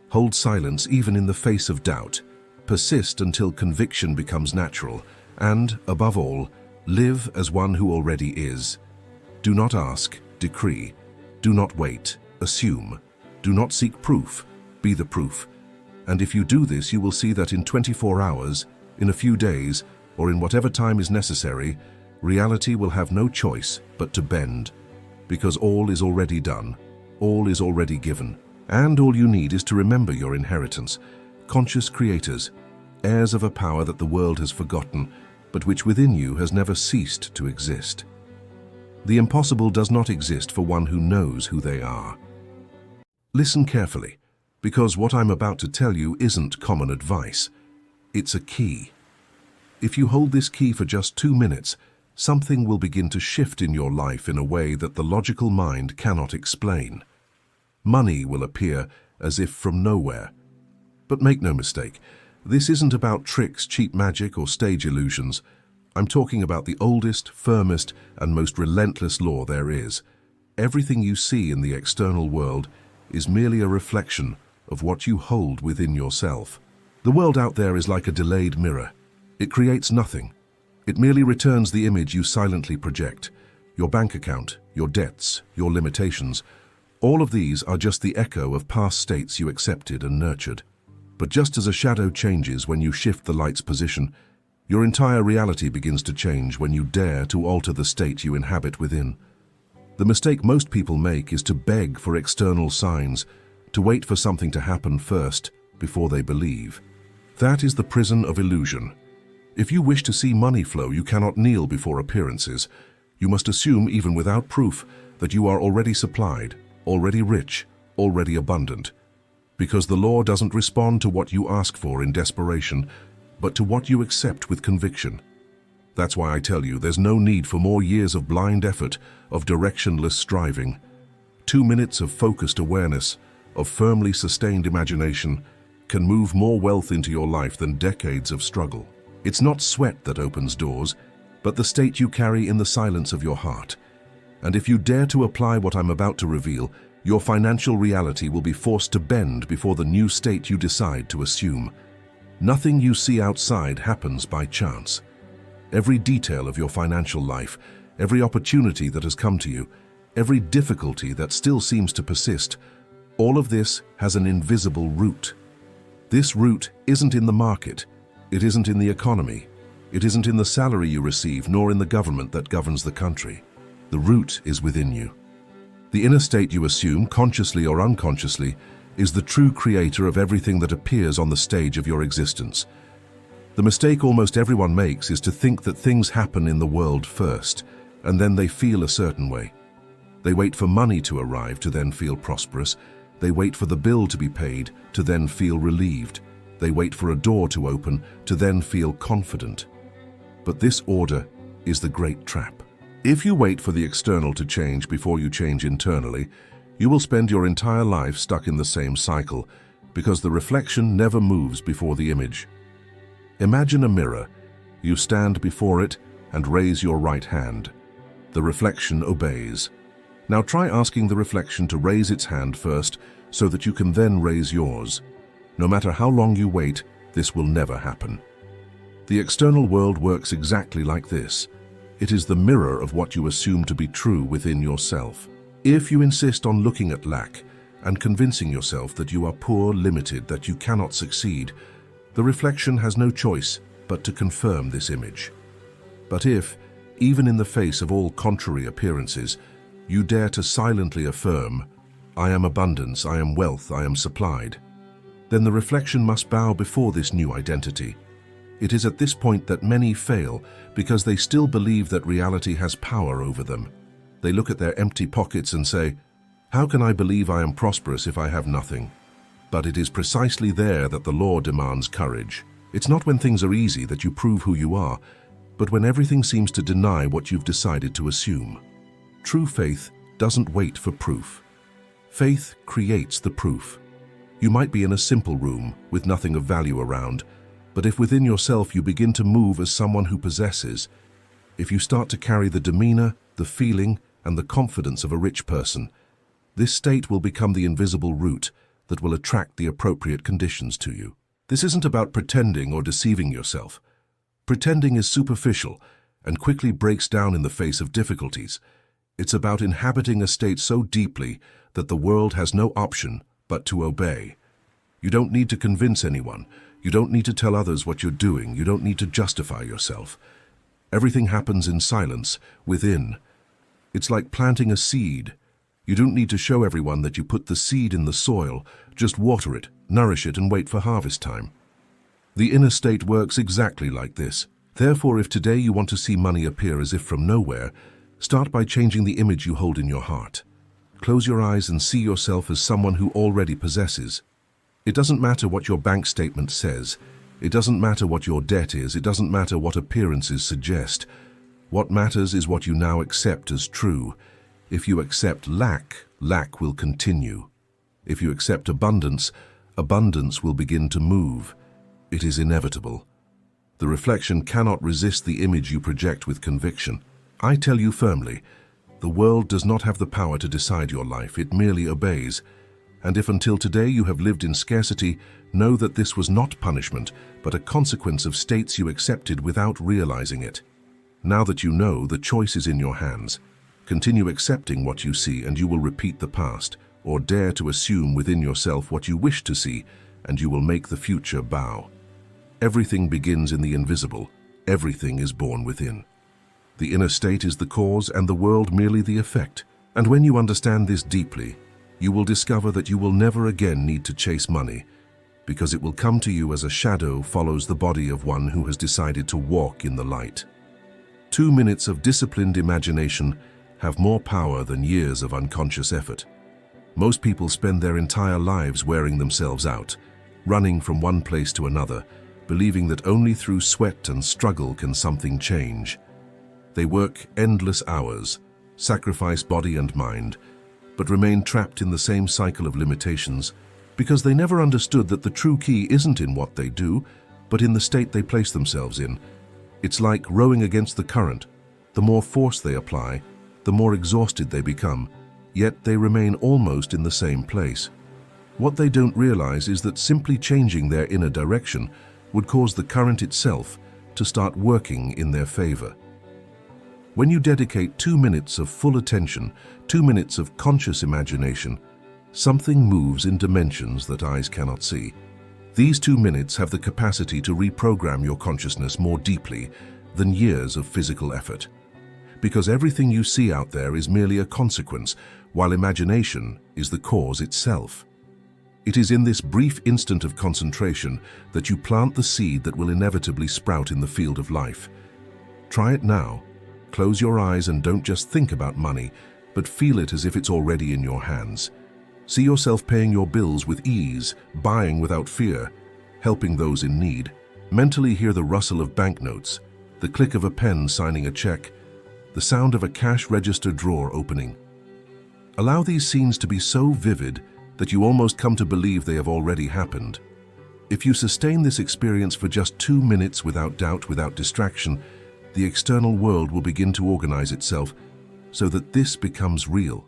Hold silence even in the face of doubt. Persist until conviction becomes natural, and, above all, live as one who already is. Do not ask, decree. Do not wait, assume. Do not seek proof, be the proof. And if you do this, you will see that in 24 hours, in a few days, or in whatever time is necessary, reality will have no choice but to bend, because all is already done, all is already given, and all you need is to remember your inheritance, conscious creators, heirs of a power that the world has forgotten, but which within you has never ceased to exist. The impossible does not exist for one who knows who they are. Listen carefully. Because what I'm about to tell you isn't common advice. It's a key. If you hold this key for just 2 minutes, something will begin to shift in your life in a way that the logical mind cannot explain. Money will appear as if from nowhere. But make no mistake, this isn't about tricks, cheap magic, or stage illusions. I'm talking about the oldest, firmest, and most relentless law there is. Everything you see in the external world is merely a reflection of what you hold within yourself. The world out there is like a delayed mirror. It creates nothing. It merely returns the image you silently project. Your bank account, your debts, your limitations. All of these are just the echo of past states you accepted and nurtured. But just as a shadow changes when you shift the light's position, your entire reality begins to change when you dare to alter the state you inhabit within. The mistake most people make is to beg for external signs, to wait for something to happen first before they believe. That is the prison of illusion. If you wish to see money flow, you cannot kneel before appearances. You must assume, even without proof, that you are already supplied, already rich, already abundant. Because the law doesn't respond to what you ask for in desperation, but to what you accept with conviction. That's why I tell you, there's no need for more years of blind effort, of directionless striving. 2 minutes of focused awareness, of firmly sustained imagination, can move more wealth into your life than decades of struggle. It's not sweat that opens doors, but the state you carry in the silence of your heart. And if you dare to apply what I'm about to reveal, your financial reality will be forced to bend before the new state you decide to assume. Nothing you see outside happens by chance. Every detail of your financial life, every opportunity that has come to you, every difficulty that still seems to persist, all of this has an invisible root. This root isn't in the market, it isn't in the economy, it isn't in the salary you receive, nor in the government that governs the country. The root is within you. The inner state you assume, consciously or unconsciously, is the true creator of everything that appears on the stage of your existence. The mistake almost everyone makes is to think that things happen in the world first, and then they feel a certain way. They wait for money to arrive to then feel prosperous. They wait for the bill to be paid to then feel relieved. They wait for a door to open to then feel confident. But this order is the great trap. If you wait for the external to change before you change internally, you will spend your entire life stuck in the same cycle, because the reflection never moves before the image. Imagine a mirror. You stand before it and raise your right hand. The reflection obeys. Now try asking the reflection to raise its hand first so that you can then raise yours. No matter how long you wait, this will never happen. The external world works exactly like this. It is the mirror of what you assume to be true within yourself. If you insist on looking at lack and convincing yourself that you are poor, limited, that you cannot succeed, the reflection has no choice but to confirm this image. But if, even in the face of all contrary appearances, you dare to silently affirm, "I am abundance, I am wealth, I am supplied," then the reflection must bow before this new identity. It is at this point that many fail because they still believe that reality has power over them. They look at their empty pockets and say, "How can I believe I am prosperous if I have nothing?" But it is precisely there that the law demands courage. It's not when things are easy that you prove who you are, but when everything seems to deny what you've decided to assume. True faith doesn't wait for proof. Faith creates the proof. You might be in a simple room with nothing of value around, but if within yourself you begin to move as someone who possesses, if you start to carry the demeanor, the feeling, and the confidence of a rich person, this state will become the invisible root that will attract the appropriate conditions to you. This isn't about pretending or deceiving yourself. Pretending is superficial and quickly breaks down in the face of difficulties. It's about inhabiting a state so deeply that the world has no option but to obey. You don't need to convince anyone. You don't need to tell others what you're doing. You don't need to justify yourself. Everything happens in silence, within. It's like planting a seed. You don't need to show everyone that you put the seed in the soil. Just water it, nourish it, and wait for harvest time. The inner state works exactly like this. Therefore, if today you want to see money appear as if from nowhere, start by changing the image you hold in your heart. Close your eyes and see yourself as someone who already possesses. It doesn't matter what your bank statement says. It doesn't matter what your debt is. It doesn't matter what appearances suggest. What matters is what you now accept as true. If you accept lack, lack will continue. If you accept abundance, abundance will begin to move. It is inevitable. The reflection cannot resist the image you project with conviction. I tell you firmly, the world does not have the power to decide your life. It merely obeys. And if until today you have lived in scarcity, know that this was not punishment, but a consequence of states you accepted without realizing it. Now that you know, the choice is in your hands. Continue accepting what you see and you will repeat the past, or dare to assume within yourself what you wish to see, and you will make the future bow. Everything begins in the invisible. Everything is born within. The inner state is the cause and the world merely the effect. And when you understand this deeply, you will discover that you will never again need to chase money, because it will come to you as a shadow follows the body of one who has decided to walk in the light. 2 minutes of disciplined imagination have more power than years of unconscious effort. Most people spend their entire lives wearing themselves out, running from one place to another, believing that only through sweat and struggle can something change. They work endless hours, sacrifice body and mind, but remain trapped in the same cycle of limitations because they never understood that the true key isn't in what they do, but in the state they place themselves in. It's like rowing against the current. The more force they apply, the more exhausted they become, yet they remain almost in the same place. What they don't realize is that simply changing their inner direction would cause the current itself to start working in their favor. When you dedicate 2 minutes of full attention, 2 minutes of conscious imagination, something moves in dimensions that eyes cannot see. These 2 minutes have the capacity to reprogram your consciousness more deeply than years of physical effort. Because everything you see out there is merely a consequence, while imagination is the cause itself. It is in this brief instant of concentration that you plant the seed that will inevitably sprout in the field of life. Try it now. Close your eyes and don't just think about money, but feel it as if it's already in your hands. See yourself paying your bills with ease, buying without fear, helping those in need. Mentally hear the rustle of banknotes, the click of a pen signing a check, the sound of a cash register drawer opening. Allow these scenes to be so vivid that you almost come to believe they have already happened. If you sustain this experience for just 2 minutes without doubt, without distraction, the external world will begin to organize itself so that this becomes real.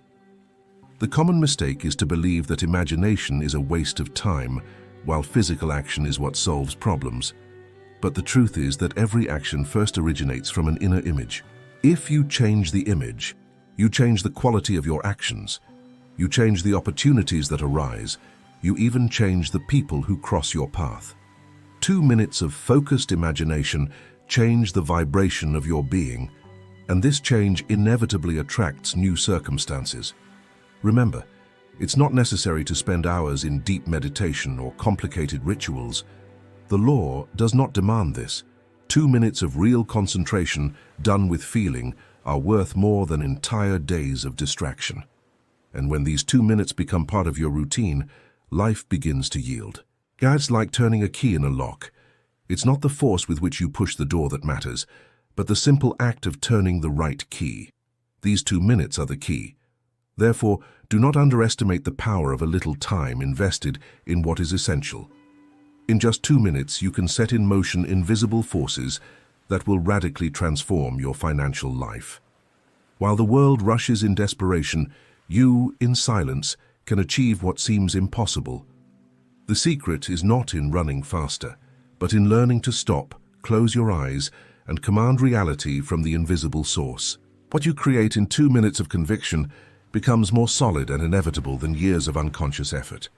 The common mistake is to believe that imagination is a waste of time, while physical action is what solves problems. But the truth is that every action first originates from an inner image. If you change the image, you change the quality of your actions. You change the opportunities that arise. You even change the people who cross your path. 2 minutes of focused imagination change the vibration of your being, and this change inevitably attracts new circumstances. Remember, it's not necessary to spend hours in deep meditation or complicated rituals. The law does not demand this. 2 minutes of real concentration done with feeling are worth more than entire days of distraction. And when these 2 minutes become part of your routine, life begins to yield. It's like turning a key in a lock. It's not the force with which you push the door that matters, but the simple act of turning the right key. These 2 minutes are the key. Therefore, do not underestimate the power of a little time invested in what is essential. In just 2 minutes, you can set in motion invisible forces that will radically transform your financial life. While the world rushes in desperation, you, in silence, can achieve what seems impossible. The secret is not in running faster, but in learning to stop, close your eyes, and command reality from the invisible source. What you create in 2 minutes of conviction becomes more solid and inevitable than years of unconscious effort.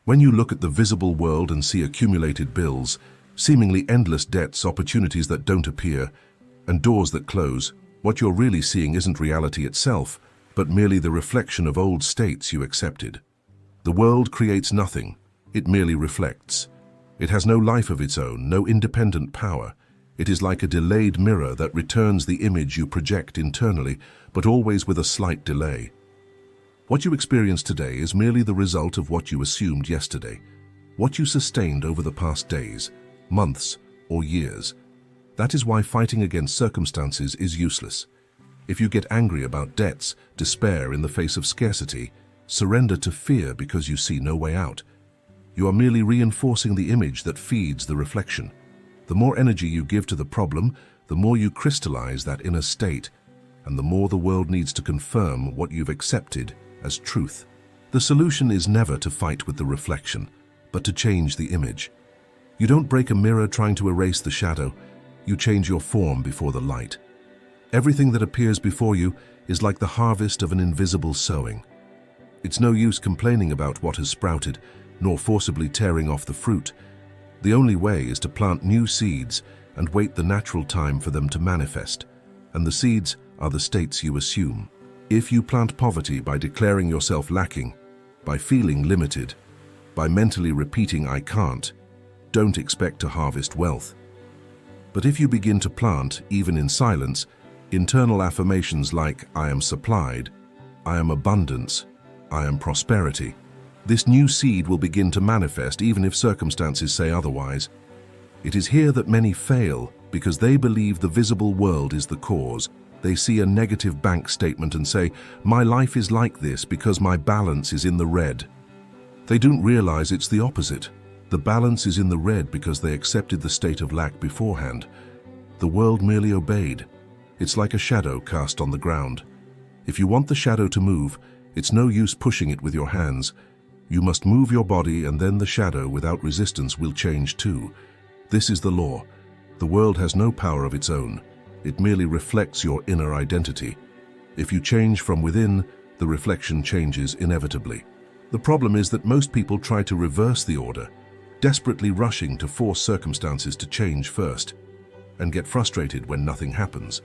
When you look at the visible world and see accumulated bills, seemingly endless debts, opportunities that don't appear, and doors that close, what you're really seeing isn't reality itself, but merely the reflection of old states you accepted. The world creates nothing, it merely reflects. It has no life of its own, no independent power. It is like a delayed mirror that returns the image you project internally, but always with a slight delay. What you experience today is merely the result of what you assumed yesterday. what you sustained over the past days, months, or years. That is why fighting against circumstances is useless. If you get angry about debts, despair in the face of scarcity, surrender to fear because you see no way out, you are merely reinforcing the image that feeds the reflection. The more energy you give to the problem, the more you crystallize that inner state, and the more the world needs to confirm what you've accepted as truth. The solution is never to fight with the reflection, but to change the image. You don't break a mirror trying to erase the shadow, you change your form before the light. Everything that appears before you is like the harvest of an invisible sowing. It's no use complaining about what has sprouted, nor forcibly tearing off the fruit. The only way is to plant new seeds and wait the natural time for them to manifest, and the seeds are the states you assume. If you plant poverty by declaring yourself lacking, by feeling limited, by mentally repeating "I can't," don't expect to harvest wealth. But if you begin to plant, even in silence, internal affirmations like "I am supplied," "I am abundance," "I am prosperity," this new seed will begin to manifest even if circumstances say otherwise. It is here that many fail because they believe the visible world is the cause. They see a negative bank statement and say, "My life is like this because my balance is in the red." They don't realize it's the opposite. The balance is in the red because they accepted the state of lack beforehand. The world merely obeyed. It's like a shadow cast on the ground. If you want the shadow to move, it's no use pushing it with your hands. You must move your body, and then the shadow, without resistance, will change too. This is the law. The world has no power of its own. It merely reflects your inner identity. If you change from within, the reflection changes inevitably. The problem is that most people try to reverse the order, desperately rushing to force circumstances to change first, and get frustrated when nothing happens.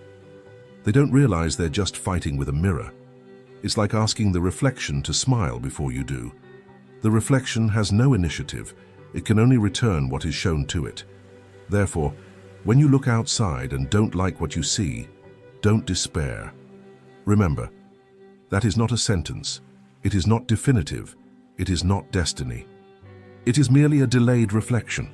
They don't realize they're just fighting with a mirror. It's like asking the reflection to smile before you do. The reflection has no initiative. It can only return what is shown to it. Therefore, when you look outside and don't like what you see, don't despair. Remember, that is not a sentence. It is not definitive. It is not destiny. It is merely a delayed reflection.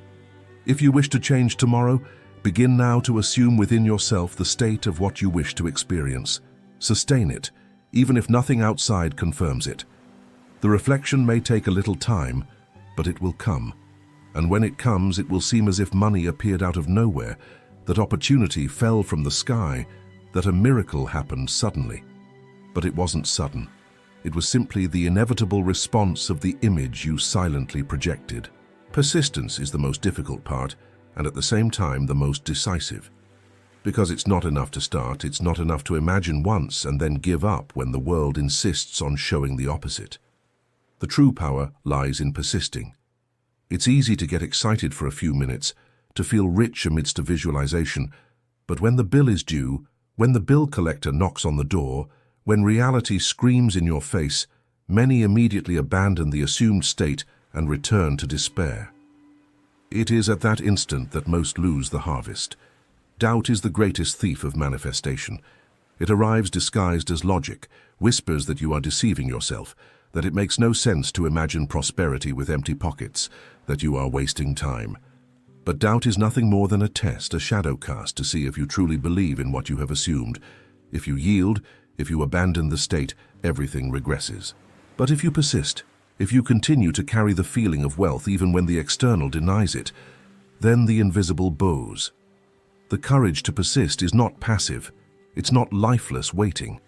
If you wish to change tomorrow, begin now to assume within yourself the state of what you wish to experience. Sustain it, even if nothing outside confirms it. The reflection may take a little time, but it will come. And when it comes, it will seem as if money appeared out of nowhere, that opportunity fell from the sky, that a miracle happened suddenly. But it wasn't sudden. It was simply the inevitable response of the image you silently projected. Persistence is the most difficult part, and at the same time the most decisive. Because it's not enough to start, it's not enough to imagine once and then give up when the world insists on showing the opposite. The true power lies in persisting. It's easy to get excited for a few minutes, to feel rich amidst a visualization, but when the bill is due, when the bill collector knocks on the door, when reality screams in your face, many immediately abandon the assumed state and return to despair. It is at that instant that most lose the harvest. Doubt is the greatest thief of manifestation. It arrives disguised as logic, whispers that you are deceiving yourself, that it makes no sense to imagine prosperity with empty pockets, that you are wasting time. But doubt is nothing more than a test, a shadow cast to see if you truly believe in what you have assumed. If you yield, if you abandon the state, everything regresses. But if you persist, if you continue to carry the feeling of wealth even when the external denies it, then the invisible bows. The courage to persist is not passive. It's not lifeless waiting.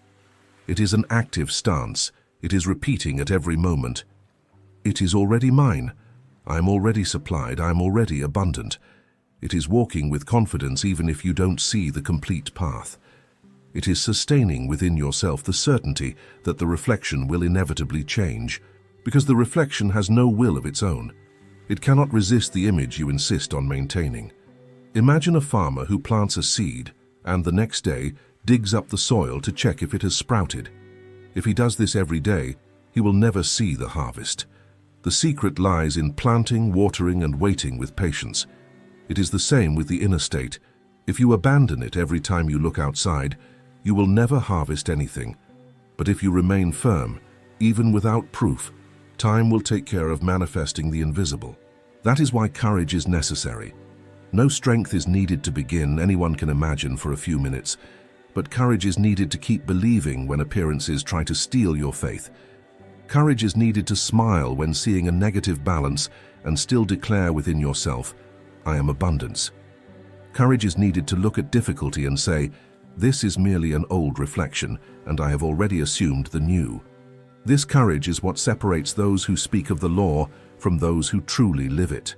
It is an active stance. It is repeating at every moment. It is already mine. I am already supplied. I am already abundant. It is walking with confidence even if you don't see the complete path. It is sustaining within yourself the certainty that the reflection will inevitably change, because the reflection has no will of its own. It cannot resist the image you insist on maintaining. Imagine a farmer who plants a seed and the next day digs up the soil to check if it has sprouted. If he does this every day, he will never see the harvest. The secret lies in planting, watering, and waiting with patience. It is the same with the inner state. If you abandon it every time you look outside, you will never harvest anything. But if you remain firm, even without proof, time will take care of manifesting the invisible. That is why courage is necessary. No strength is needed to begin, anyone can imagine for a few minutes, but courage is needed to keep believing when appearances try to steal your faith. Courage is needed to smile when seeing a negative balance and still declare within yourself, I am abundance. Courage is needed to look at difficulty and say, this is merely an old reflection, and I have already assumed the new. This courage is what separates those who speak of the law from those who truly live it.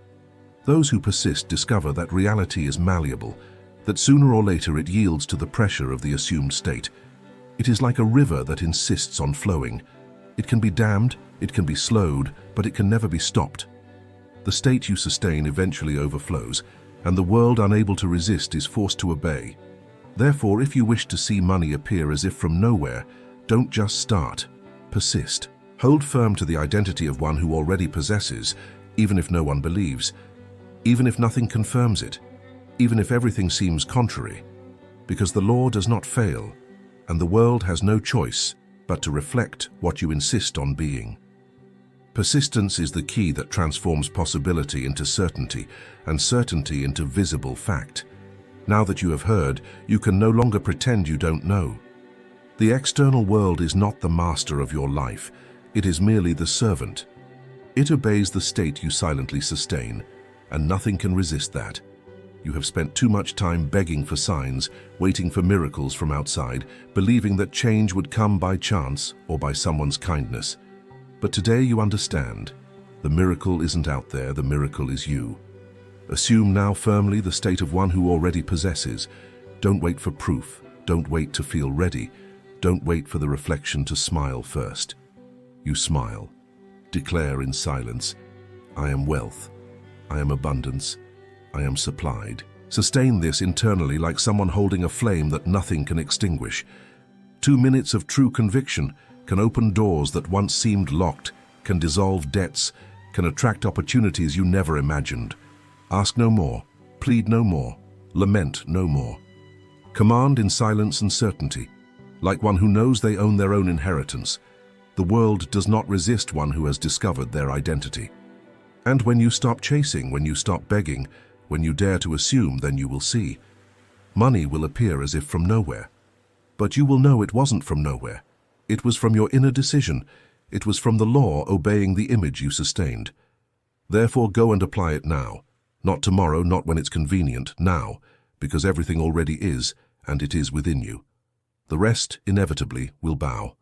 Those who persist discover that reality is malleable, that sooner or later it yields to the pressure of the assumed state. It is like a river that insists on flowing. It can be dammed, it can be slowed, but it can never be stopped. The state you sustain eventually overflows, and the world unable to resist is forced to obey. Therefore, if you wish to see money appear as if from nowhere, don't just start. Persist. Hold firm to the identity of one who already possesses, even if no one believes, even if nothing confirms it, even if everything seems contrary, because the law does not fail, and the world has no choice but to reflect what you insist on being. Persistence is the key that transforms possibility into certainty, and certainty into visible fact. Now that you have heard, you can no longer pretend you don't know. The external world is not the master of your life, it is merely the servant. It obeys the state you silently sustain, and nothing can resist that. You have spent too much time begging for signs, waiting for miracles from outside, believing that change would come by chance or by someone's kindness. But today you understand. The miracle isn't out there, the miracle is you. Assume now firmly the state of one who already possesses. Don't wait for proof. Don't wait to feel ready. Don't wait for the reflection to smile first. You smile. Declare in silence, I am wealth. I am abundance. I am supplied. Sustain this internally like someone holding a flame that nothing can extinguish. 2 minutes of true conviction can open doors that once seemed locked, can dissolve debts, can attract opportunities you never imagined. Ask no more, plead no more, lament no more. Command in silence and certainty, like one who knows they own their own inheritance. The world does not resist one who has discovered their identity. And when you stop chasing, when you stop begging, when you dare to assume, then you will see. Money will appear as if from nowhere. But you will know it wasn't from nowhere. It was from your inner decision. It was from the law obeying the image you sustained. Therefore, go and apply it now. Not tomorrow, not when it's convenient, now, because everything already is, and it is within you. The rest, inevitably, will bow.